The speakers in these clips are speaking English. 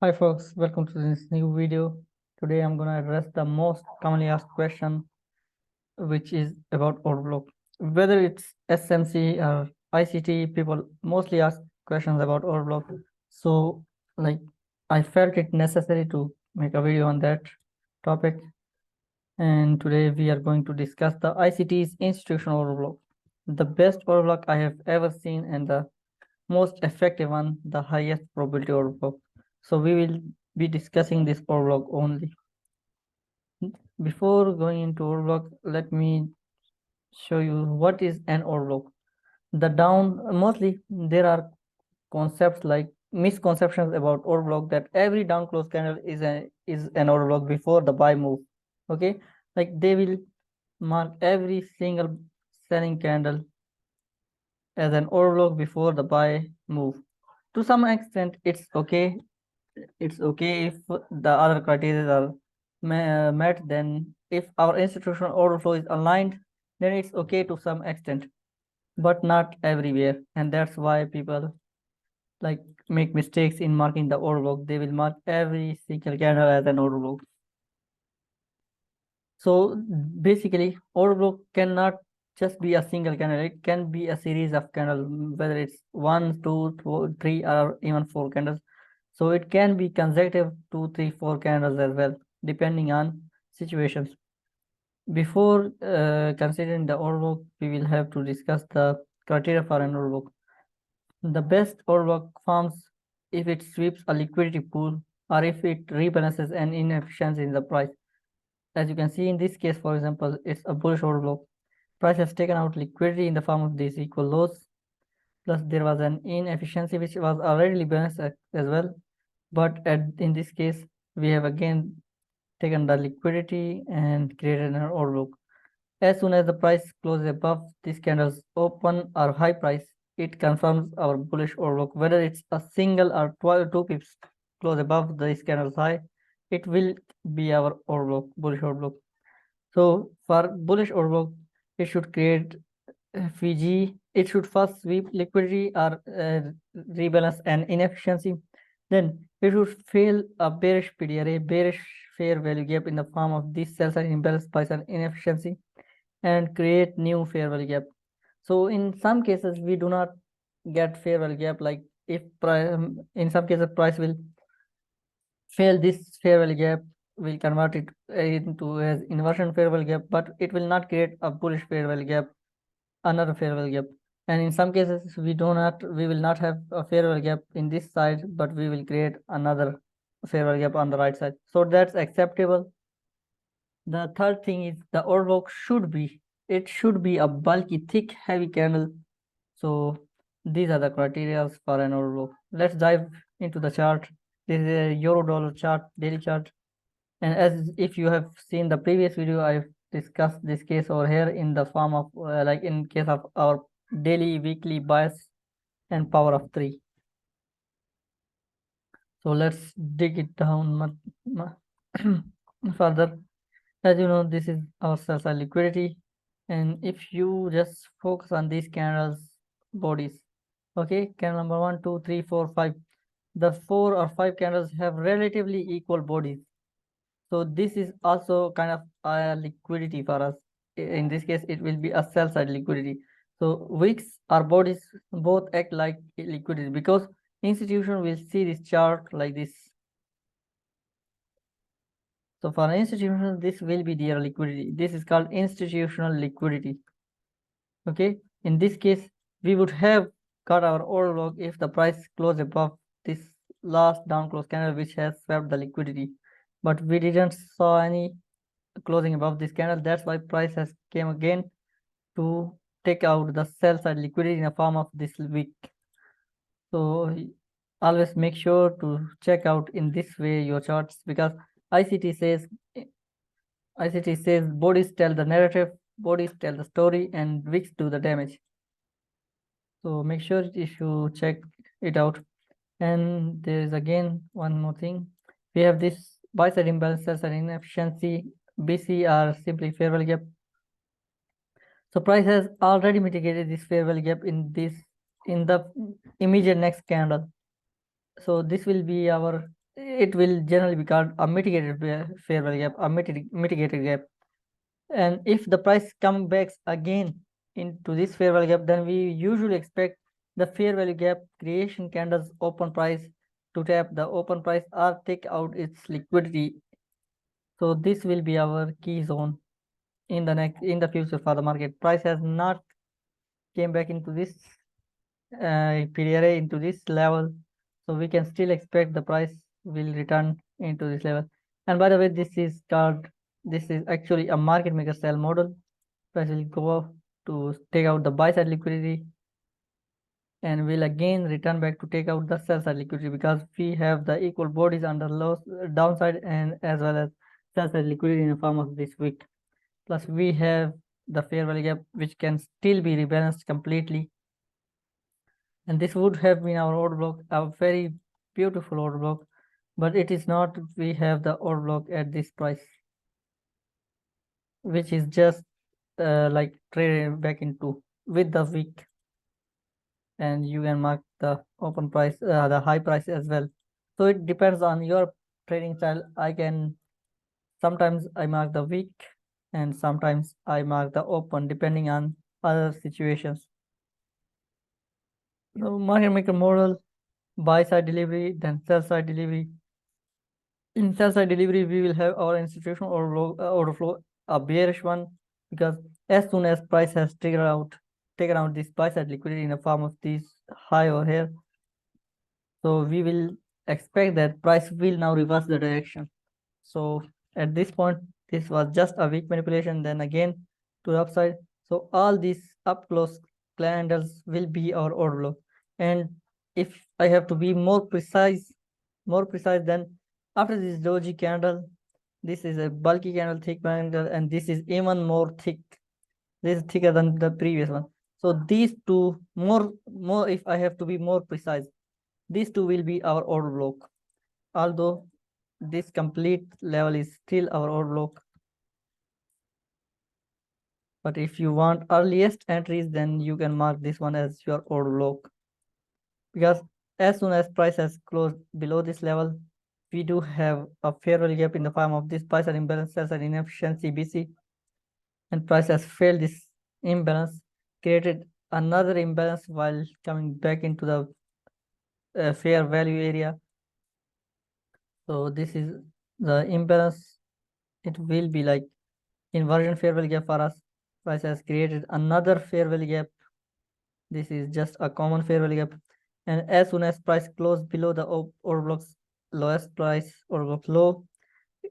Hi folks, welcome to this new video. Today I'm going to address the most commonly asked question, which is about order block. Whether it's SMC or ICT, people mostly ask questions about order block. So I felt it necessary to make a video on that topic. And today we are going to discuss the ICT's institutional order block, the best order block I have ever seen and the most effective one, the highest probability order block. So we will be discussing this order block only. Before going into order block, let me show you what is an order block. Mostly there are concepts like misconceptions about order block, that every down close candle is an order block before the buy move. Okay, like they will mark every single selling candle as an order block before the buy move. To some extent, it's okay. It's okay if the other criteria are met. Then if our institutional order flow is aligned, then it's okay to some extent, but not everywhere. And that's why people make mistakes in marking the order block. They will mark every single candle as an order block. So basically, order block cannot just be a single candle. It can be a series of candles, whether it's 1, 2, 3, or even 4 candles. So it can be consecutive 2, 3, 4 candles as well, depending on situations. Before considering the order block, we will have to discuss the criteria for an order block. The best order block forms if it sweeps a liquidity pool or if it rebalances an inefficiency in the price. As you can see in this case, for example, it's a bullish order block. Price has taken out liquidity in the form of these equal lows, plus there was an inefficiency which was already balanced as well. But in this case, we have again taken the liquidity and created an order block. As soon as the price closes above this candle's open or high price, it confirms our bullish order block. Whether it's a single or 2 pips close above this candle's high, it will be our order block, bullish order block. So for bullish order block, it should create FVG. It should first sweep liquidity or rebalance an inefficiency. Then it should fail a bearish PDRA, bearish fair value gap in the form of this sell side imbalance price and inefficiency, and create new fair value gap. So in some cases we do not get fair value gap, like if in some cases price will fail this fair value gap, will convert it into as inversion fair value gap, but it will not create a bullish fair value gap, another fair value gap. And in some cases we will not have a fair value gap in this side, but we will create another fair value gap on the right side. So that's acceptable. The third thing is the order block should be a bulky, thick, heavy candle. So these are the criteria for an order block. Let's dive into the chart. This is a euro dollar chart, daily chart. And as if you have seen the previous video, I've discussed this case over here in the form of in case of our daily, weekly bias and power of 3. So let's dig it down further. As you know, this is our sell side liquidity, and if you just focus on these candles bodies, okay, candle number 1, 2, 3, 4, 5, the 4 or 5 candles have relatively equal bodies. So this is also kind of a liquidity for us. In this case, it will be a sell side liquidity. So wicks or bodies both act like liquidity, because institution will see this chart like this. So for an institution, this will be their liquidity. This is called institutional liquidity. Okay, in this case, we would have got our order block if the price closed above this last down close candle which has swept the liquidity, but we didn't saw any closing above this candle. That's why price has came again to take out the sell side liquidity in the form of this wick. So always make sure to check out in this way your charts, because ICT says bodies tell the narrative, bodies tell the story, and wicks do the damage. So make sure if you check it out. And there is again one more thing. We have this buy side imbalance, sell side inefficiency, BC, or simply fair value gap. So price has already mitigated this fair value gap in the immediate next candle. So this will be our it will generally be called a mitigated fair value gap, a mitigated gap. And if the price comes back again into this fair value gap, then we usually expect the fair value gap creation candles open price to tap the open price or take out its liquidity. So this will be our key zone in the future for the market. Price has not came back into this period into this level, so we can still expect the price will return into this level. And by the way, this is actually a market maker sell model. Price will go to take out the buy side liquidity and will again return back to take out the sell side liquidity, because we have the equal bodies under low downside and as well as sell side liquidity in the form of this wick. Plus we have the fair value gap which can still be rebalanced completely, and this would have been our order block, a very beautiful order block, but it is not. We have the order block at this price, which is just like traded back into with the wick, and you can mark the open price, the high price as well. So it depends on your trading style. Sometimes I mark the wick and sometimes I mark the open depending on other situations. So market maker model, buy side delivery, then sell side delivery. In sell side delivery, we will have our institutional order flow, a bearish one, because as soon as price has taken out this buy side liquidity in the form of this high over here, so we will expect that price will now reverse the direction. So at this point, this was just a weak manipulation, then again to the upside. So all these up close candles will be our order flow. And if I have to be more precise, then after this doji candle, this is a bulky candle, thick candle, and this is even more thick. This is thicker than the previous one. So these two more, if I have to be more precise, these two will be our order block. Although this complete level is still our order block. But if you want earliest entries, then you can mark this one as your order block, because as soon as price has closed below this level, we do have a fair value gap in the form of this buy side imbalance, sell side inefficiency BC, and price has failed this imbalance, created another imbalance while coming back into the fair value area. So this is the imbalance. It will be like inversion fair value gap for us. Price has created another fair value gap. This is just a common fair value gap, and as soon as price closed below the order block's lowest price order block low,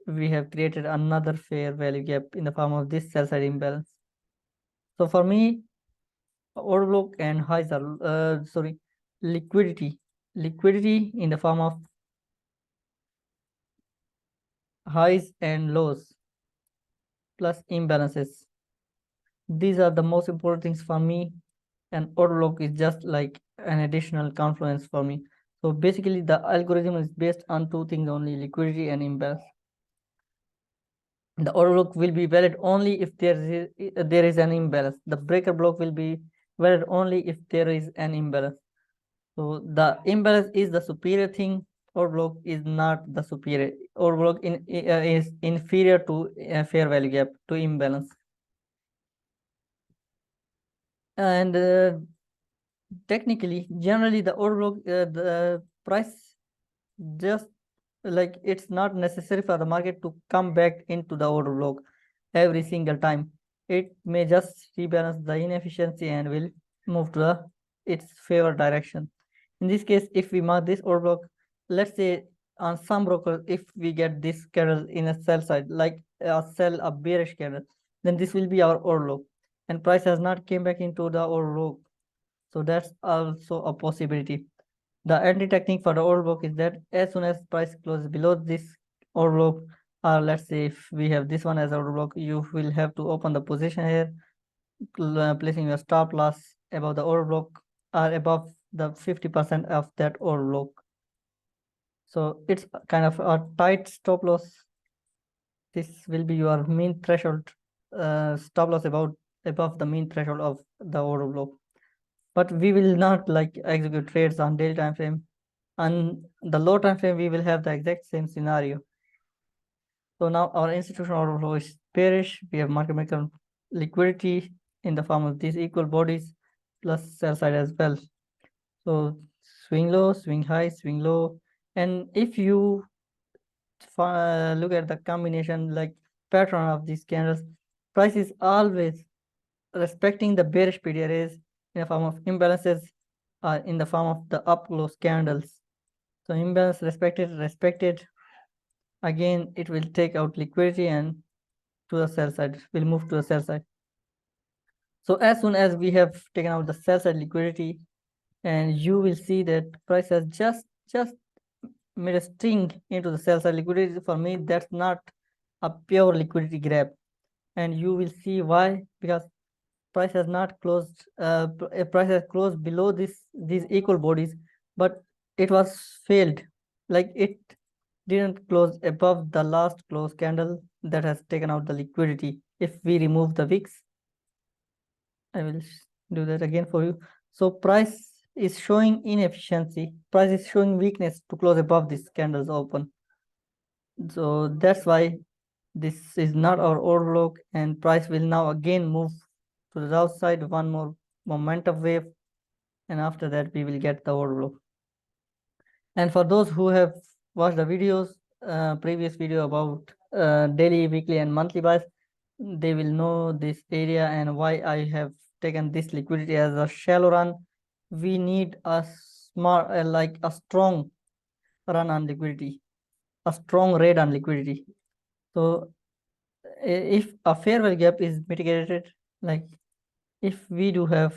we have created another fair value gap in the form of this sell side imbalance. So for me, order block and highs are liquidity in the form of highs and lows plus imbalances. These are the most important things for me, and order block is just like an additional confluence for me. So basically the algorithm is based on two things only, liquidity and imbalance. The order block will be valid only if there is an imbalance. The breaker block will be valid only if there is an imbalance. So the imbalance is the superior thing. Order block is not the superior. Order block is inferior to fair value gap, to imbalance. And technically, generally the order block, the price just like it's not necessary for the market to come back into the order block every single time. It may just rebalance the inefficiency and will move to its favored direction. In this case, if we mark this order block, let's say on some brokers, if we get this candle in a sell side, like a bearish candle, then this will be our order block, and price has not came back into the order block. So that's also a possibility. The entry technique for the order block is that as soon as price closes below this order block, or let's say if we have this one as order block, you will have to open the position here, placing your stop loss above the order block or above the 50% of that order block. So it's kind of a tight stop loss. This will be your mean threshold, stop loss above the mean threshold of the order block. But we will not like execute trades on daily time frame. and the low time frame we will have the exact same scenario. So now our institutional order flow is bearish. We have market maker liquidity in the form of these equal bodies plus sell side as well. So swing low, swing high, swing low. And if you look at the combination like pattern of these candles, price is always respecting the bearish period is in the form of imbalances in the form of the up close candles. So imbalance respected. Again, it will take out liquidity and to the sell side, will move to the sell side. So as soon as we have taken out the sell side liquidity, and you will see that price has just made a string into the sell side liquidity. For me, that's not a pure liquidity grab, and you will see why, because price has not closed price has closed below these equal bodies, but it was failed, like it didn't close above the last close candle that has taken out the liquidity. If we remove the wicks, I will do that again for you. So price is showing inefficiency, price is showing weakness to close above this candles open. So that's why this is not our order block, and price will now again move to the outside, one more momentum wave, and after that we will get the order block. And for those who have watched the videos, previous video about daily, weekly, and monthly buys, they will know this area and why I have taken this liquidity as a shallow run. We need a smart, like a strong run on liquidity, a strong raid on liquidity. So if a fair value gap is mitigated, like if we do have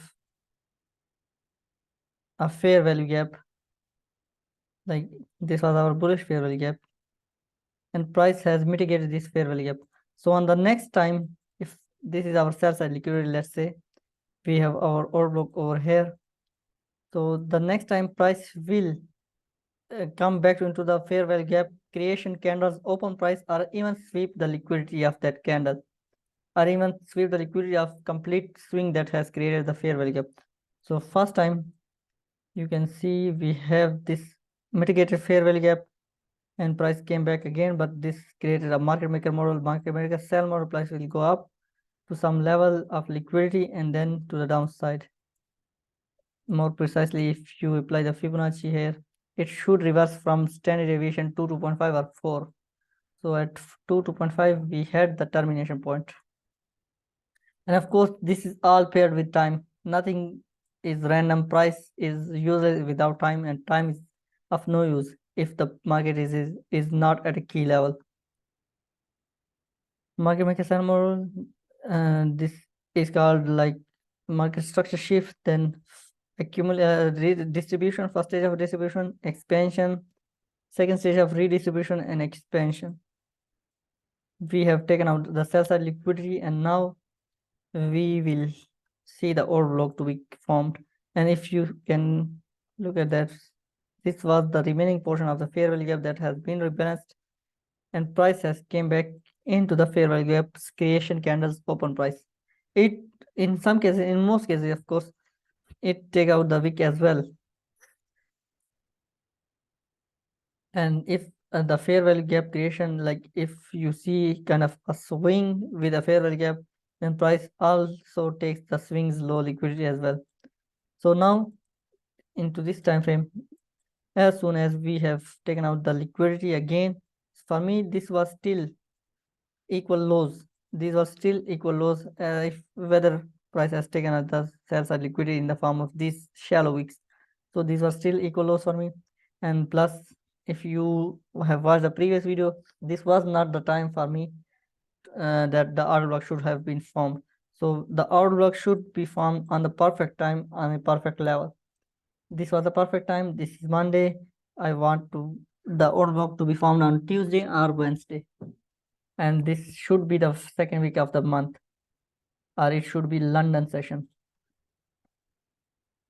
a fair value gap, like this was our bullish fair value gap, and price has mitigated this fair value gap. So on the next time, if this is our sell side liquidity, let's say we have our order block over here. So the next time price will come back into the fair value gap creation candles open price, or even sweep the liquidity of that candle, or even sweep the liquidity of complete swing that has created the fair value gap. So first time you can see we have this mitigated fair value gap and price came back again, but this created a market maker model, market maker sell model. Price will go up to some level of liquidity and then to the downside. More precisely, if you apply the Fibonacci here, it should reverse from standard deviation 2.5 or 4. So at 2.5 we had the termination point. And of course, this is all paired with time. Nothing is random. Price is used without time, and time is of no use if the market is not at a key level. Market maker sell model, this is called like market structure shift, then distribution, first stage of distribution, expansion, second stage of redistribution and expansion. We have taken out the sell side liquidity, and now we will see the order block to be formed. And if you can look at that, this was the remaining portion of the fair value gap that has been rebalanced, and price has came back into the fair value gap creation candles open price. It in some cases, in most cases, of course, it take out the wick as well. And if the fair value gap creation, like if you see kind of a swing with a fair value gap, then price also takes the swings low liquidity as well. So now into this time frame, as soon as we have taken out the liquidity again, for me this was still equal lows. These were still equal lows if whether price has taken out the sell side liquidity in the form of these shallow wicks. So these were still equal lows for me. And plus, if you have watched the previous video, this was not the time for me that the order block should have been formed. So the order block should be formed on the perfect time, on a perfect level. This was the perfect time. This is Monday. I want the order block to be formed on Tuesday or Wednesday, and this should be the second week of the month, or it should be London session.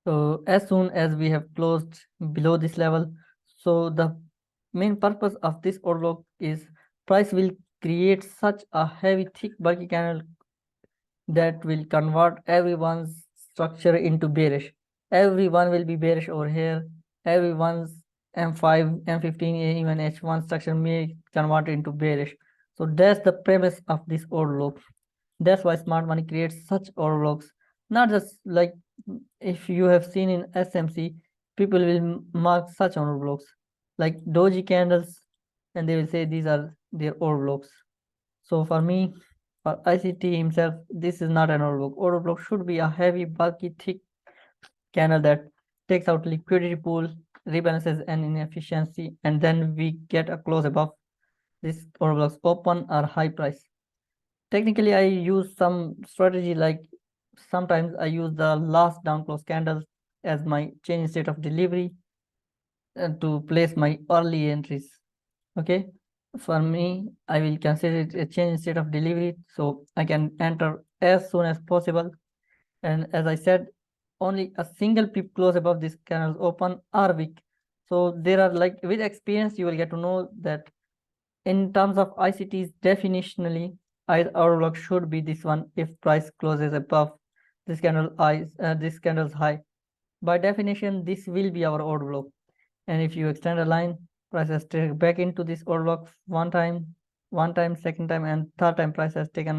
So as soon as we have closed below this level, so the main purpose of this order block is price will create such a heavy, thick, bulky candle that will convert everyone's structure into bearish. Everyone will be bearish over here. M5, M15, even H1 structure may convert into bearish. So that's the premise of this order block. That's why smart money creates such order blocks. Not just like if you have seen in SMC, people will mark such order blocks like doji candles, and they will say these are their order blocks. So for me, for ICT himself, this is not an order block. Order block should be a heavy, bulky, thick candle that takes out liquidity pool, rebalances an inefficiency, and then we get a close above this order block's open or high price. Technically, I use some strategy like sometimes I use the last down close candle as my change state of delivery to place my early entries. Okay, for me, I will consider it a change state of delivery so I can enter as soon as possible. And as I said, only a single pip close above this candles open are weak. So there are like with experience, you will get to know that in terms of ICTs, definitionally, our block should be this one if price closes above this this candle's high. By definition, this will be our order block. And if you extend a line, price has taken back into this order block one time, second time, and third time price has taken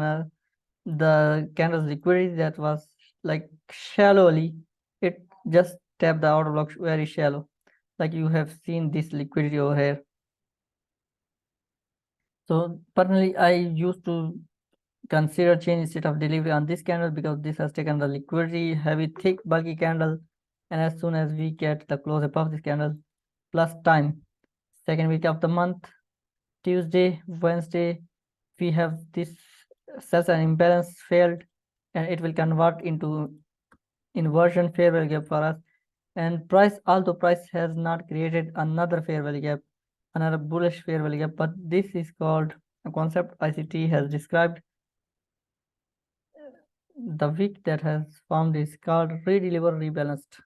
the candle's liquidity that was like shallowly. It just tapped the order block very shallow. Like you have seen this liquidity over here. So personally, I used to consider change state of delivery on this candle because this has taken the liquidity, heavy, thick, bulky candle. And as soon as we get the close above this candle, plus time, second week of the month, Tuesday, Wednesday, we have this sells an imbalance failed, and it will convert into inversion fair value gap for us. And price, although price has not created another fair value gap, another bullish fair value gap, but this is called a concept ICT has described. The wick that has formed is called redeliver rebalanced.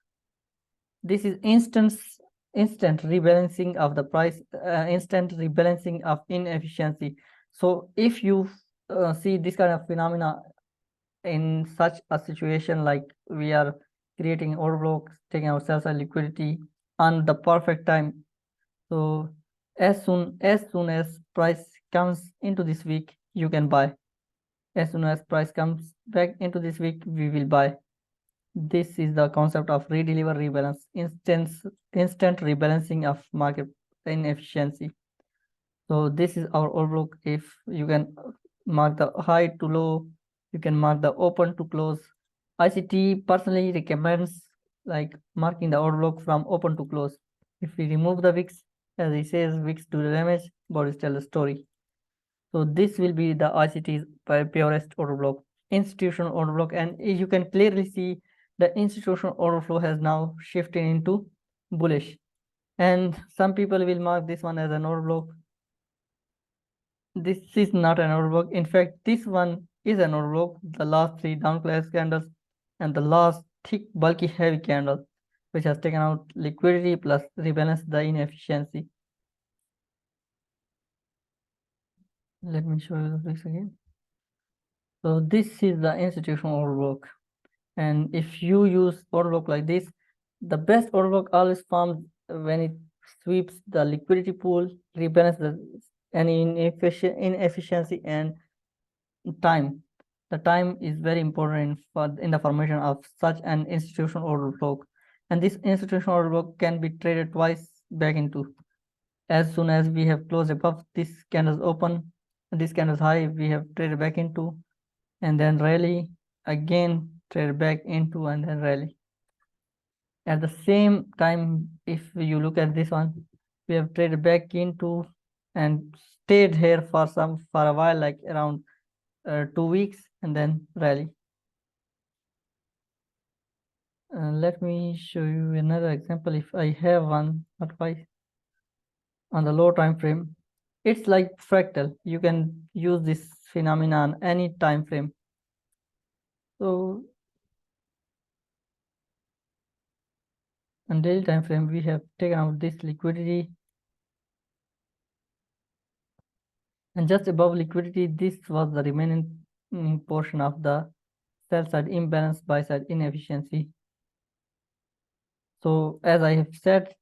This is instant rebalancing of the price, instant rebalancing of inefficiency. So if you see this kind of phenomena in such a situation, like we are creating order blocks, taking ourselves a liquidity on the perfect time. So as soon as price comes into this week, you can buy. As soon as price comes back into this week, we will buy. This is the concept of redeliver rebalance, instant rebalancing of market inefficiency. So this is our order block. If you can mark the high to low, you can mark the open to close. ICT personally recommends like marking the order block from open to close. If we remove the wicks, as he says, wicks do the damage, bodies tell the story. So this will be the ICT's purest order block, institutional order block, and you can clearly see the institutional order flow has now shifted into bullish. And some people will mark this one as an order block. This is not an order block. In fact, this one is an order block. The last three down class candles and the last thick, bulky, heavy candle, which has taken out liquidity plus rebalanced the inefficiency. Let me show you this again. So this is the institutional order block. And if you use order block like this, the best order block always forms when it sweeps the liquidity pool, rebalances any inefficiency and time. The time is very important in the formation of such an institutional order block. And this institutional order block can be traded twice back into. As soon as we have closed above this candle's open, this candle's high, we have traded back into, and then rally again, trade back into, and then rally. At the same time, if you look at this one, we have traded back into and stayed here for a while, like around 2 weeks, and then rally. Let me show you another example. If I have one, but why on the low time frame, it's like fractal. You can use this phenomenon any time frame. So on daily time frame, we have taken out this liquidity, and just above liquidity, this was the remaining portion of the sell side imbalance, buy side inefficiency. So as I have said,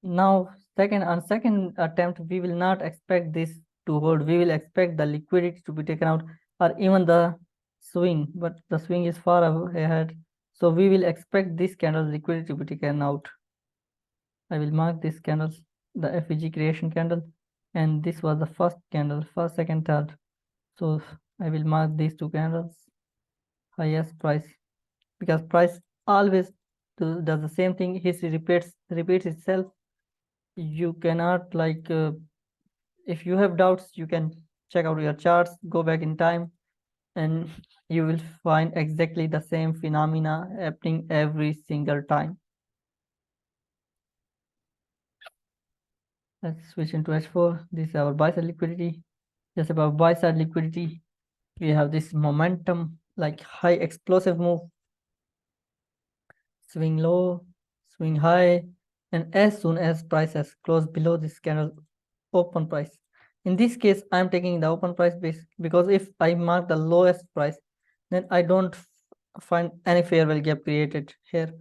Now, second attempt, we will not expect this to hold. We will expect the liquidity to be taken out or even the swing, but the swing is far ahead. So we will expect this candle liquidity to be taken out. I will mark this candles, the FEG creation candle, and this was the first candle, first, second, third. So I will mark these two candles, highest price, because price always does the same thing. History repeats itself. You cannot if you have doubts, you can check out your charts, go back in time, and you will find exactly the same phenomena happening every single time. Let's switch into H4. This is our buy side liquidity. Just about buy side liquidity, we have this momentum, like high explosive move, swing low, swing high, and as soon as price has closed below this candle open price. In this case, I'm taking the open price base, because if I mark the lowest price, then I don't find any fair value gap created here.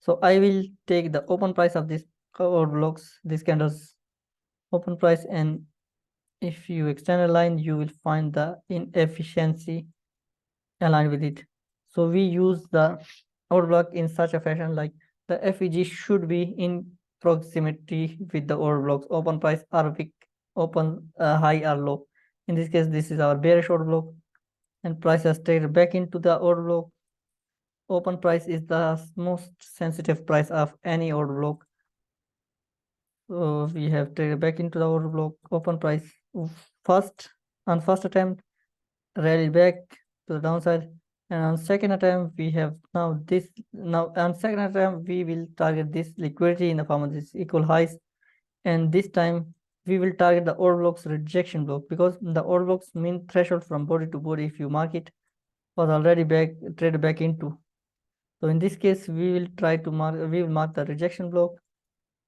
So I will take the open price of this order blocks, this candle's open price, and if you extend a line, you will find the inefficiency aligned with it. So we use the order block in such a fashion, like the FEG should be in proximity with the order blocks open price or wick, open high or low. In this case, this is our bearish order block, and price has traded back into the order block. Open price is the most sensitive price of any order block. So we have traded back into the order block. Open price on first attempt rallied back to the downside, and on second attempt we have now on second attempt we will target this liquidity in the form of this equal highs, and this time we will target the order block's rejection block, because the order block's mean threshold from body to body, if you mark it, was already traded back into. So in this case, we will mark the rejection block,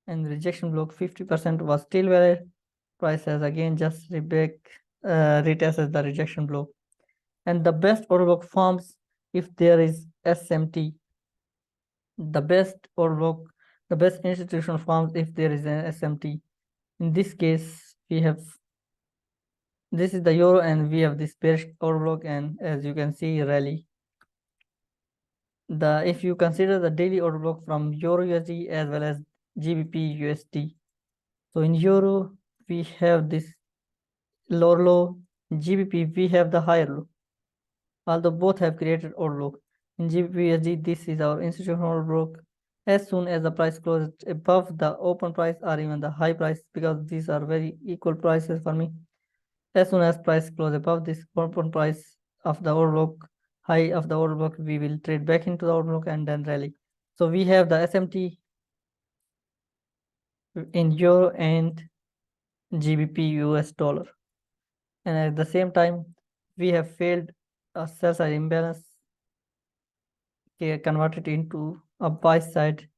and rejection block 50% was still valid. Price has again just retested the rejection block. And the best order block forms if there is SMT. The best order block, the best institutional forms if there is an SMT. In this case, this is the euro, and we have this bearish order block, and as you can see, rally. If you consider the daily order block from euro USD as well as GBP USD. So in euro, we have this lower low. GBP, we have the higher low. Although both have created order block. In gbpusd, this is our institutional order block. As soon as the price closes above the open price or even the high price, because these are very equal prices for me, as soon as price closes above this open price of the order block, high of the order block, we will trade back into the order block and then rally. So we have the SMT in euro and GBP US dollar, and at the same time we have failed a sell side imbalance, converted into a buy side,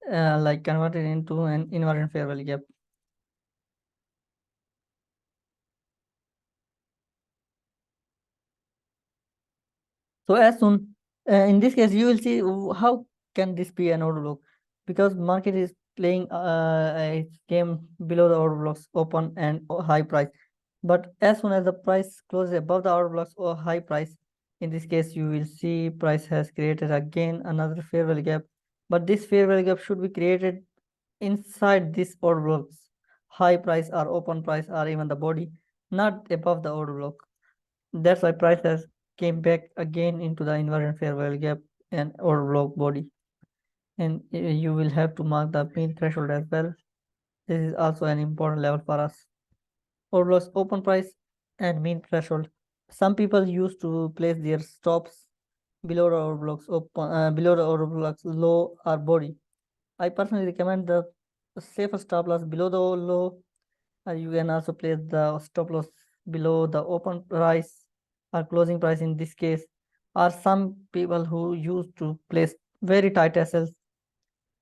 converted into an inverted fair value gap. So as soon in this case, you will see how can this be an order block, because market is playing a game below the order blocks open and high price. But as soon as the price closes above the order blocks or high price, in this case, you will see price has created again another fair value gap. But this fair value gap should be created inside this order blocks, high price or open price or even the body, not above the order block. That's why price has came back again into the inverted fair value gap and order block body. And you will have to mark the mean threshold as well. This is also an important level for us. Order blocks open price and mean threshold. Some people used to place their stops below the order blocks below the order blocks low or body. I personally recommend the safer stop loss below the low. You can also place the stop loss below the open price or closing price in this case. Or some people who used to place very tight SLs,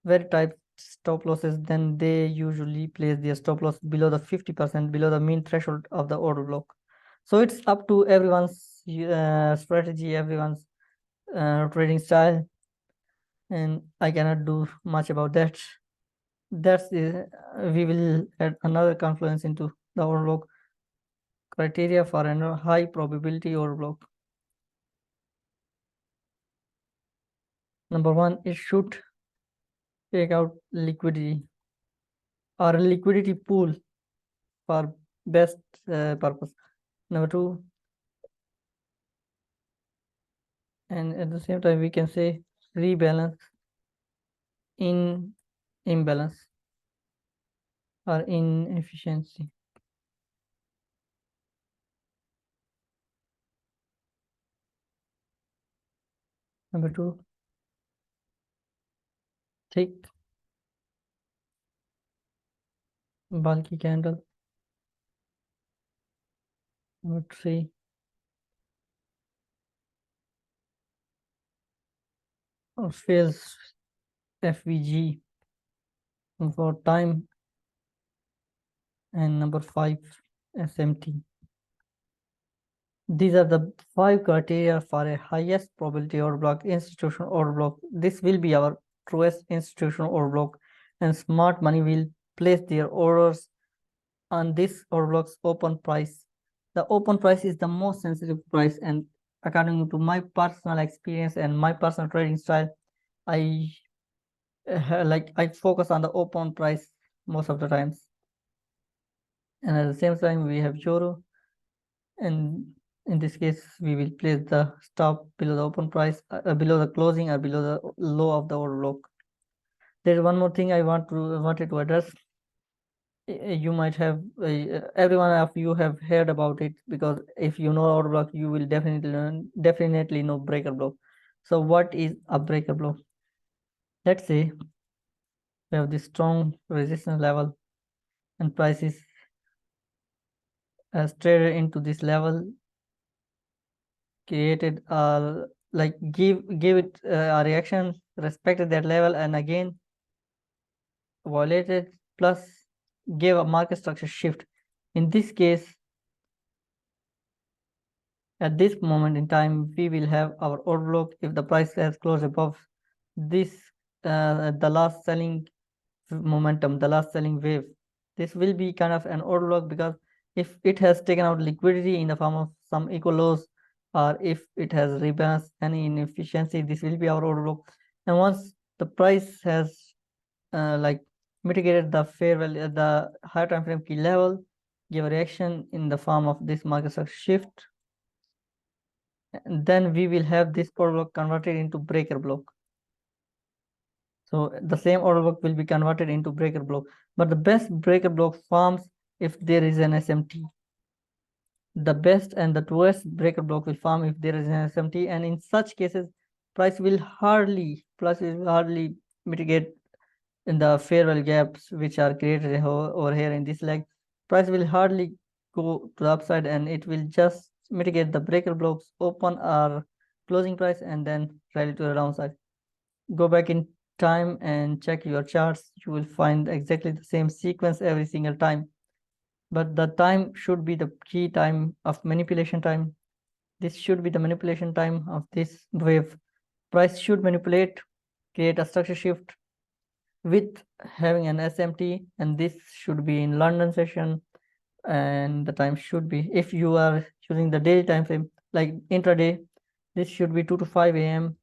very tight stop losses, then they usually place their stop loss below the 50%, below the mean threshold of the order block. So it's up to everyone's strategy, everyone's trading style, and I cannot do much about that. That's we will add another confluence into the order block criteria for a high probability order block. Number one, it should take out liquidity or a liquidity pool for best purpose. Number two, and at the same time we can say rebalance in imbalance or inefficiency. Number two, thick bulky candle. Number three, fails FVG for time. And number five, SMT. These are the 5 criteria for a highest probability order block, institutional order block. This will be our truest institutional order block, and smart money will place their orders on this order block's open price. The open price is the most sensitive price, and according to my personal experience and my personal trading style, I I focus on the open price most of the times. And at the same time, we have euro, and in this case we will place the stop below the open price, below the closing or below the low of the order block. There is one more thing I wanted to address. You might have everyone of you have heard about it, because if you know order block you will definitely know breaker block. So what is a breaker block? Let's say we have this strong resistance level and prices as traded into this level, created like give it a reaction, respected that level, and again violated, plus gave a market structure shift. In this case, at this moment in time, we will have our order block if the price has closed above this the last selling momentum, the last selling wave. This will be kind of an order block, because if it has taken out liquidity in the form of some equal lows, or if it has rebalanced any inefficiency, this will be our order block. And once the price has like mitigated the fair value at the higher time frame key level, give a reaction in the form of this market structure shift, and then we will have this order block converted into breaker block. So the same order block will be converted into breaker block, but the best breaker block forms if there is an SMT. The best and the worst breaker block will form if there is an SMT, and in such cases, price will hardly mitigate in the fair value gaps which are created over here in this leg. Price will hardly go to the upside, and it will just mitigate the breaker blocks open or closing price and then rally to the downside. Go back in time and check your charts. You will find exactly the same sequence every single time, but the time should be the key time of manipulation time. This should be the manipulation time of this wave. Price should manipulate, create a structure shift with having an SMT, and this should be in London session, and the time should be, if you are using the daily time frame like intraday, this should be 2 to 5 a.m.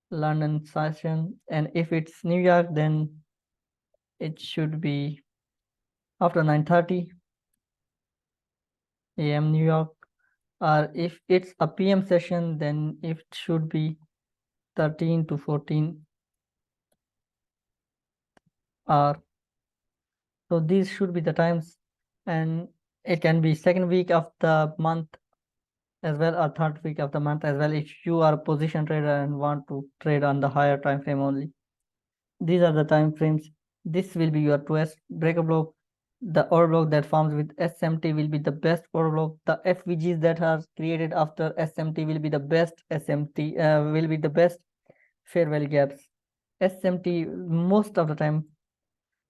London session, and if it's New York, then it should be after 9:30 a.m. New York, or if it's a PM session, then it should be 13 to 14 hour. So these should be the times, and it can be second week of the month as well, or third week of the month as well, if you are a position trader and want to trade on the higher time frame only. These are the time frames. This will be your Truest breaker block. The order block that forms with SMT will be the best order block. The FVGs that are created after SMT will be the best SMT, will be the best fair value gaps. SMT most of the time,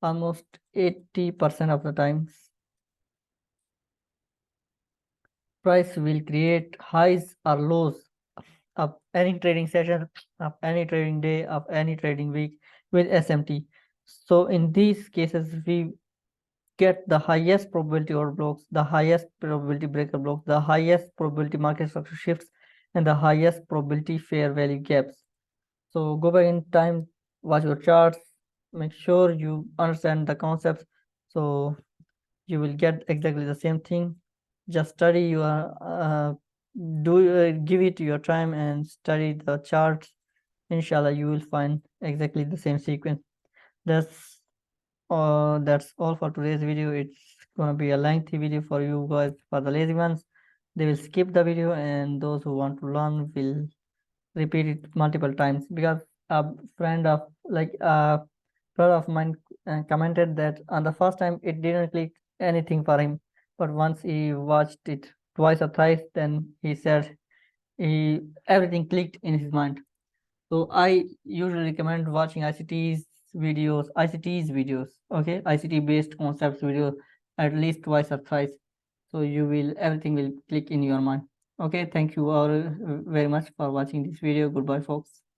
almost 80% of the times, price will create highs or lows of any trading session, of any trading day, of any trading week with SMT. So in these cases, we get the highest probability order blocks, the highest probability breaker blocks, the highest probability market structure shifts, and the highest probability fair value gaps. So go back in time, watch your charts, make sure you understand the concepts. So you will get exactly the same thing. Just study your give it your time and study the charts. Inshallah, you will find exactly the same sequence. That's all for today's video. It's gonna be a lengthy video for you guys. For the lazy ones, they will skip the video, and those who want to learn will repeat it multiple times, because a friend of like a brother of mine commented that on the first time it didn't click anything for him, but once he watched it twice or thrice, then he said he everything clicked in his mind. So I usually recommend watching ICT's videos, okay, ICT based concepts videos at least twice or thrice. So everything will click in your mind. Okay, thank you all very much for watching this video. Goodbye, folks.